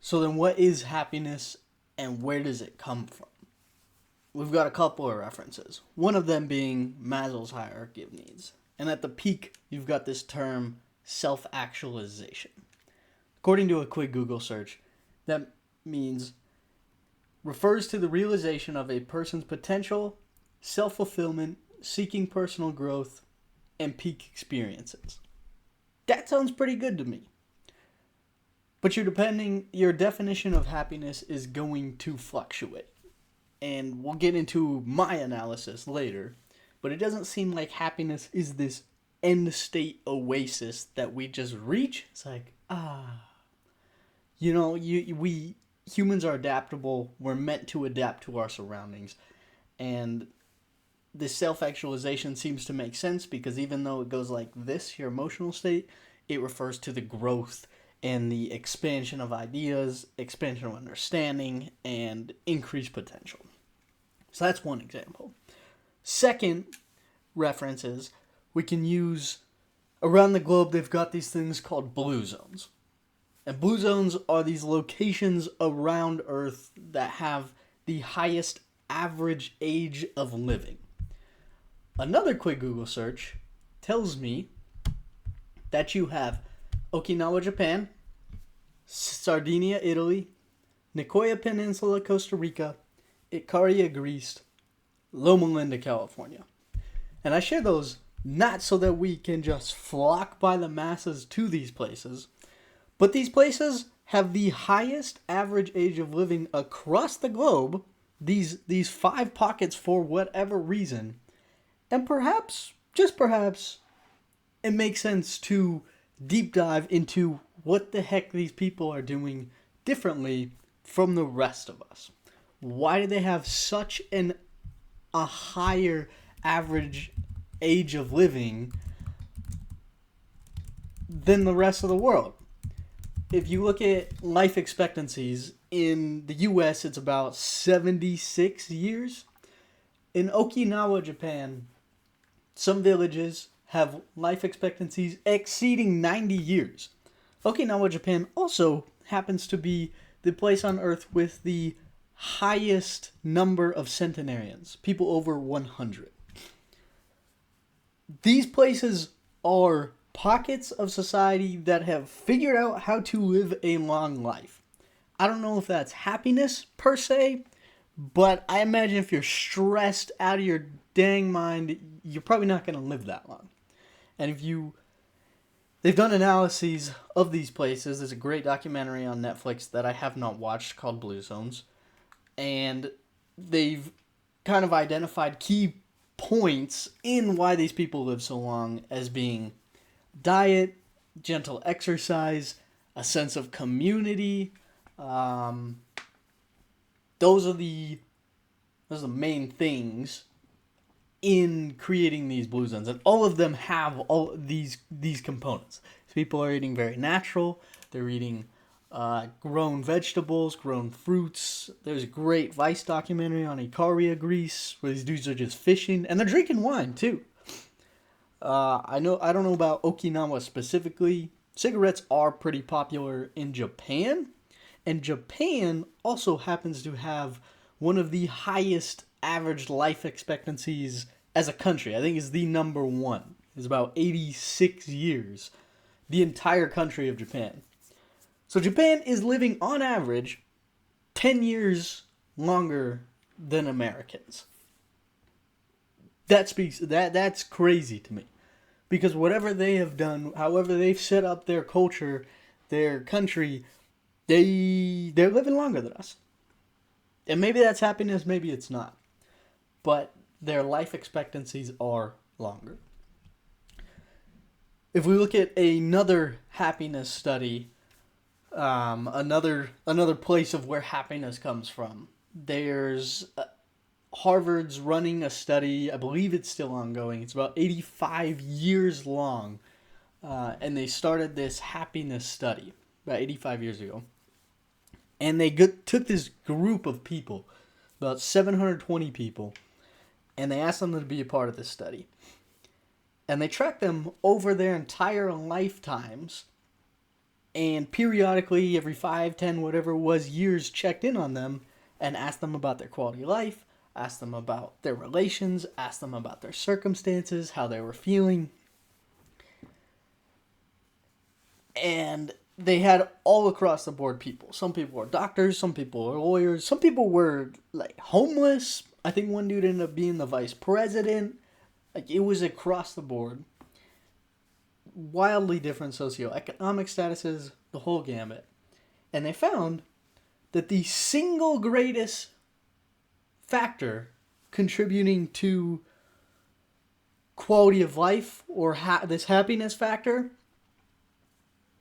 So then what is happiness and where does it come from? We've got a couple of references. One of them being Maslow's hierarchy of needs. And at the peak, you've got this term self-actualization. According to a quick Google search, that means refers to the realization of a person's potential, self-fulfillment, seeking personal growth, and peak experiences. That sounds pretty good to me. But your definition of happiness is going to fluctuate. And we'll get into my analysis later. But it doesn't seem like happiness is this end state oasis that we just reach. It's like, we humans are adaptable. We're meant to adapt to our surroundings. And this self-actualization seems to make sense because even though it goes like this, your emotional state, it refers to the growth and the expansion of ideas, expansion of understanding, and increased potential. So that's one example. Second reference is we can use, around the globe, they've got these things called blue zones. And blue zones are these locations around Earth that have the highest average age of living. Another quick Google search tells me that you have Okinawa, Japan, Sardinia, Italy, Nicoya Peninsula, Costa Rica, Icaria, Greece, Loma Linda, California. And I share those not so that we can just flock by the masses to these places, but these places have the highest average age of living across the globe, these 5 pockets for whatever reason, and perhaps, just perhaps, it makes sense to deep dive into what the heck these people are doing differently from the rest of us. Why do they have such a higher average age of living than the rest of the world? If you look at life expectancies, in the US it's about 76 years. In Okinawa, Japan, some villages have life expectancies exceeding 90 years. Okinawa, Japan also happens to be the place on Earth with the highest number of centenarians, people over 100. These places are pockets of society that have figured out how to live a long life. I don't know if that's happiness per se, but I imagine if you're stressed out of your dang mind, you're probably not going to live that long. And they've done analyses of these places. There's a great documentary on Netflix that I have not watched called Bluezones. And they've kind of identified key points in why these people live so long as being diet, gentle exercise, a sense of community. Those are the main things in creating these blue zones, and all of them have all these components. So people are eating very natural. They're eating grown vegetables, grown fruits. There's a great Vice documentary on Icaria, Greece, where these dudes are just fishing, and they're drinking wine too. I don't know about Okinawa specifically. Cigarettes are pretty popular in Japan, and Japan also happens to have one of the highest average life expectancies as a country. I think is the number one. It's about 86 years. The entire country of Japan. So Japan is living on average 10 years longer than Americans. That's crazy to me. Because whatever they have done, however they've set up their culture, their country, they're living longer than us. And maybe that's happiness, maybe it's not. But their life expectancies are longer. If we look at another happiness study, another place of where happiness comes from, there's Harvard's running a study. I believe it's still ongoing. It's about 85 years long, and they started this happiness study about 85 years ago. And they took this group of people, about 720 people, and they asked them to be a part of this study. And they tracked them over their entire lifetimes and periodically, every 5, 10, whatever it was, years, checked in on them and asked them about their quality of life, asked them about their relations, asked them about their circumstances, how they were feeling. And they had all across the board people. Some people were doctors, some people were lawyers, some people were like homeless. I think one dude ended up being the vice president. Like, it was across the board. Wildly different socioeconomic statuses, the whole gamut. And they found that the single greatest factor contributing to quality of life, or this happiness factor,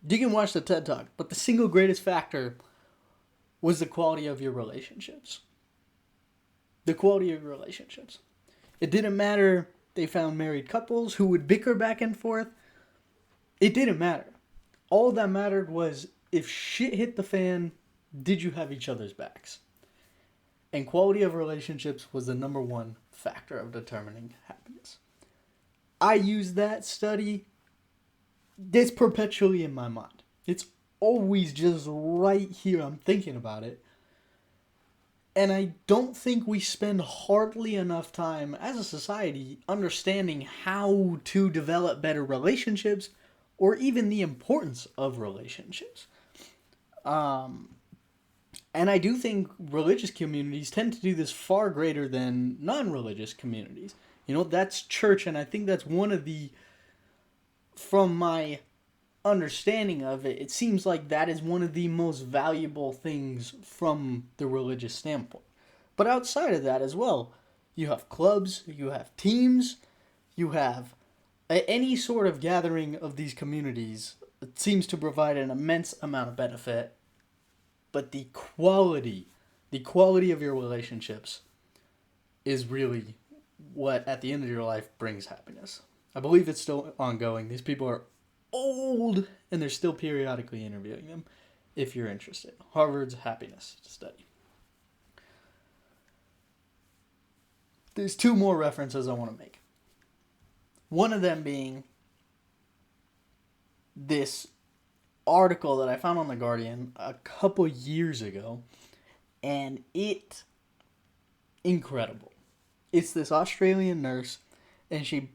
you can watch the TED Talk, but the single greatest factor was the quality of your relationships. The quality of your relationships. It didn't matter. They found married couples who would bicker back and forth. It didn't matter. All that mattered was, if shit hit the fan, did you have each other's backs? And quality of relationships was the number one factor of determining happiness. I use that study. It's perpetually in my mind. It's always just right here. I'm thinking about it. And I don't think we spend hardly enough time as a society understanding how to develop better relationships, or even the importance of relationships. And I do think religious communities tend to do this far greater than non-religious communities. You know, that's church, and I think that's one of the, from my understanding of it, it seems like that is one of the most valuable things from the religious standpoint. But outside of that as well, you have clubs, you have teams, you have any sort of gathering of these communities. It seems to provide an immense amount of benefit. But the quality of your relationships is really what, at the end of your life, brings happiness. I believe it's still ongoing. These people are old, and they're still periodically interviewing them, if you're interested. Harvard's Happiness Study. There's two more references I want to make. One of them being this article that I found on The Guardian a couple years ago, and incredible. It's this Australian nurse, and she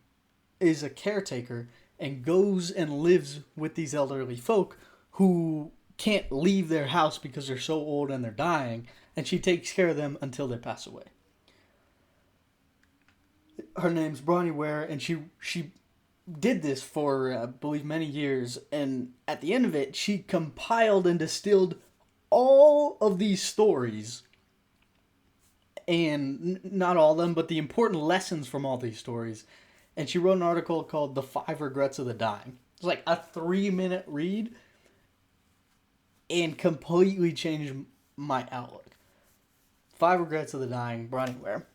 is a caretaker and goes and lives with these elderly folk who can't leave their house because they're so old and they're dying, and she takes care of them until they pass away. Her name's Bronnie Ware, and she did this for, I believe, many years, and at the end of it, she compiled and distilled all of these stories, and not all of them, but the important lessons from all these stories, and she wrote an article called The 5 Regrets of the Dying. It's like a 3-minute read, and completely changed my outlook. 5 Regrets of the Dying, Bronnie Ware.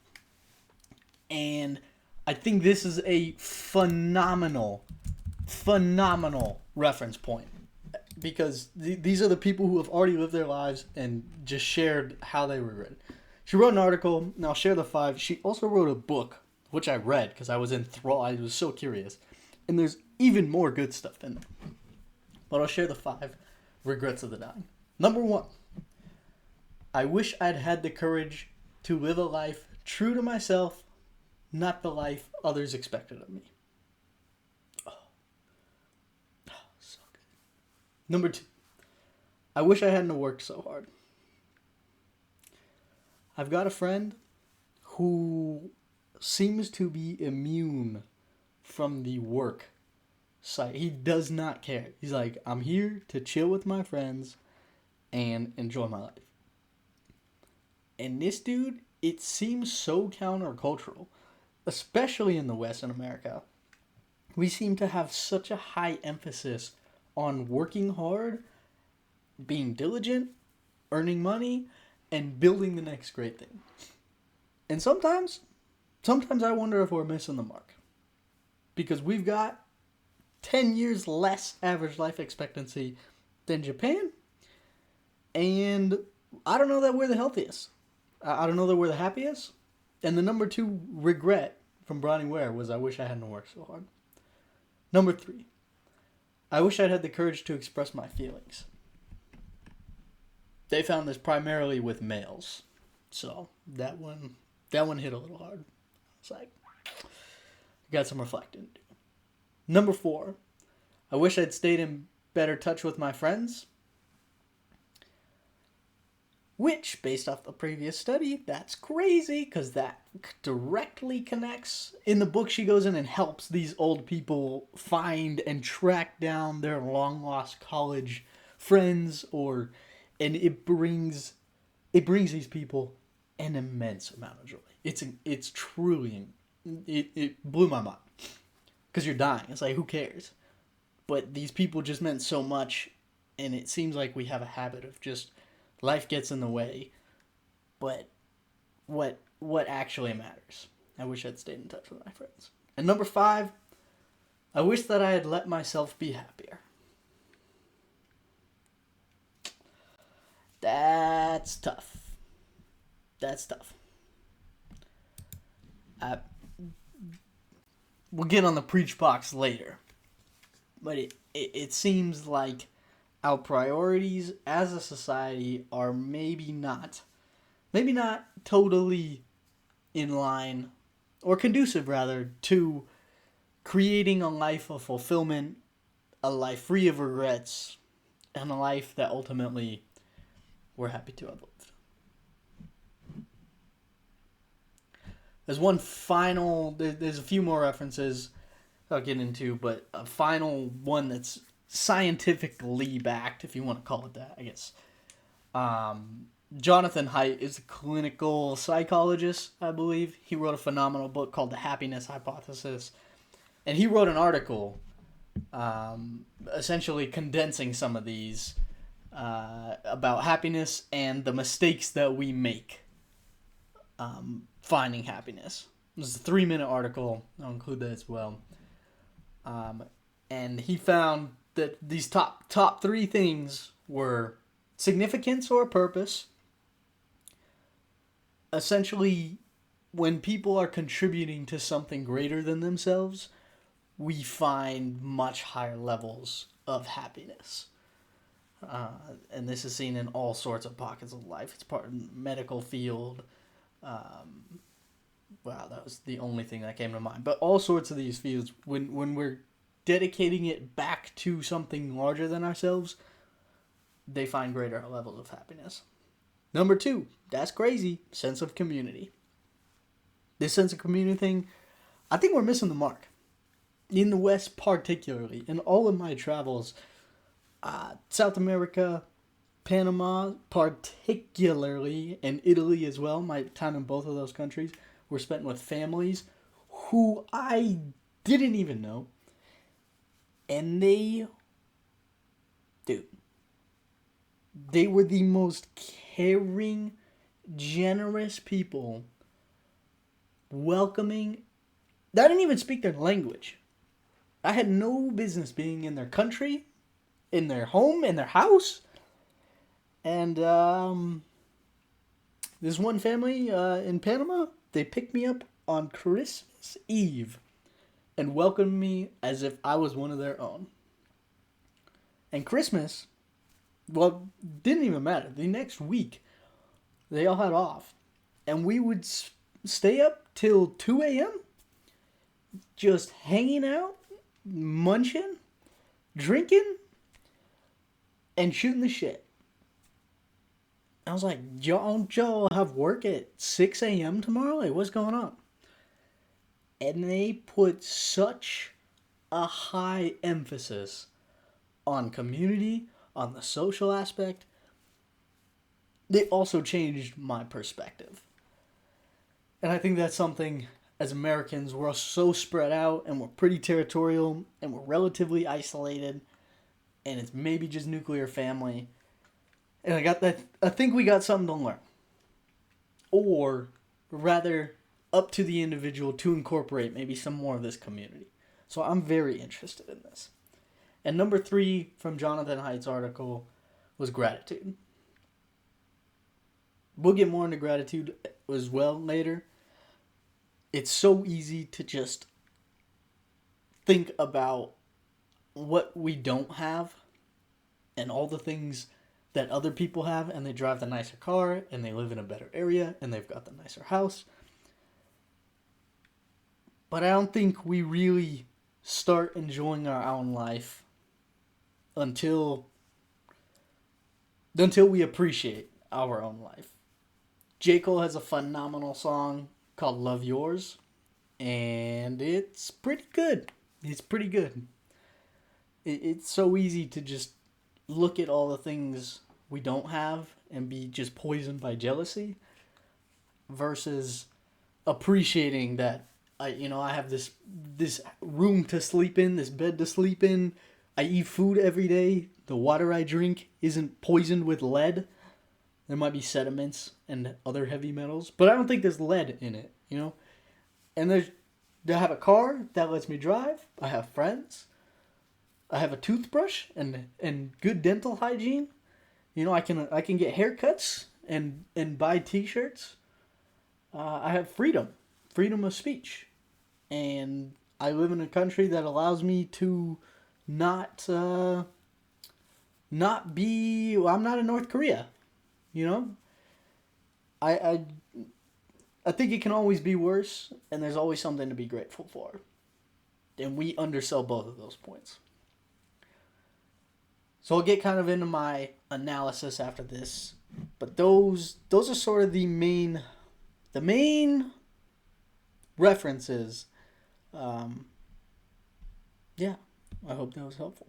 And I think this is a phenomenal reference point, because these are the people who have already lived their lives and just shared how they regret. She wrote an article, and I'll share the 5. She also wrote a book, which I read because I was enthralled. I was so curious. And there's even more good stuff in there. But I'll share the 5 regrets of the dying. Number 1, I wish I'd had the courage to live a life true to myself, not the life others expected of me. Oh, so good. Number 2, I wish I hadn't worked so hard. I've got a friend who seems to be immune from the work side. He does not care. He's like, I'm here to chill with my friends and enjoy my life. And this dude, it seems so countercultural, especially in the West in America. We seem to have such a high emphasis on working hard, being diligent, earning money, and building the next great thing. And sometimes I wonder if we're missing the mark. Because we've got 10 years less average life expectancy than Japan. And I don't know that we're the healthiest. I don't know that we're the happiest. And the number 2 regret from Bronnie Ware was, I wish I hadn't worked so hard. Number 3, I wish I'd had the courage to express my feelings. They found this primarily with males. So that one hit a little hard. It's like, got some reflecting to do. Number 4, I wish I'd stayed in better touch with my friends. Which, based off the previous study, that's crazy because that directly connects. In the book, she goes in and helps these old people find and track down their long lost college friends, and it brings these people an immense amount of joy. It's truly, it blew my mind because you're dying. It's like, who cares? But these people just meant so much, and it seems like we have a habit of just life gets in the way. But what actually matters? I wish I'd stayed in touch with my friends. And number 5, I wish that I had let myself be happier. That's tough. We'll get on the preach box later. But it seems like our priorities as a society are maybe not totally in line, or conducive rather, to creating a life of fulfillment, a life free of regrets, and a life that ultimately we're happy to have lived. There's one final, there's a few more references I'll get into, but a final one that's scientifically backed, if you want to call it that, I guess. Jonathan Haidt is a clinical psychologist, I believe. He wrote a phenomenal book called The Happiness Hypothesis. And he wrote an article essentially condensing some of these about happiness and the mistakes that we make finding happiness. This is a 3-minute article. I'll include that as well. And he found that these top 3 things were significance or purpose. Essentially, when people are contributing to something greater than themselves, we find much higher levels of happiness. And this is seen in all sorts of pockets of life. It's part of the medical field. Wow, that was the only thing that came to mind. But all sorts of these fields, when we're dedicating it back to something larger than ourselves, they find greater levels of happiness. Number 2, that's crazy, sense of community. This sense of community thing, I think we're missing the mark. In the West particularly, in all of my travels, South America, Panama particularly, and Italy as well, my time in both of those countries were spent with families who I didn't even know. And they were the most caring, generous people, welcoming. I didn't even speak their language. I had no business being in their country, in their home, in their house. And this one family in Panama, they picked me up on Christmas Eve and welcomed me as if I was one of their own. And Christmas, well, didn't even matter. The next week, they all had off. And we would stay up till 2 a.m. just hanging out, munching, drinking, and shooting the shit. I was like, don't y'all have work at 6 a.m. tomorrow? Like, what's going on? And they put such a high emphasis on community, on the social aspect. They also changed my perspective. And I think that's something, as Americans, we're so spread out, and we're pretty territorial, and we're relatively isolated, and it's maybe just nuclear family. And I think we got something to learn. Or, rather, up to the individual to incorporate maybe some more of this community. So I'm very interested in this. And number 3 from Jonathan Haidt's article was gratitude. We'll get more into gratitude as well later. It's so easy to just think about what we don't have and all the things that other people have, and they drive the nicer car and they live in a better area and they've got the nicer house. But I don't think we really start enjoying our own life until we appreciate our own life. J. Cole has a phenomenal song called Love Yours, and it's pretty good. It's pretty good. It's so easy to just look at all the things we don't have and be just poisoned by jealousy versus appreciating that I have this room to sleep in, this bed to sleep in. I eat food every day. The water I drink isn't poisoned with lead. There might be sediments and other heavy metals, but I don't think there's lead in it. And I have a car that lets me drive. I have friends. I have a toothbrush and good dental hygiene. I can get haircuts and buy T-shirts. I have freedom of speech, and I live in a country that allows me to not be. Well, I'm not in North Korea. I I I think it can always be worse, and there's always something to be grateful for. And we undersell both of those points. So I'll get kind of into my analysis after this, but those are sort of the main references. Yeah, I hope that was helpful.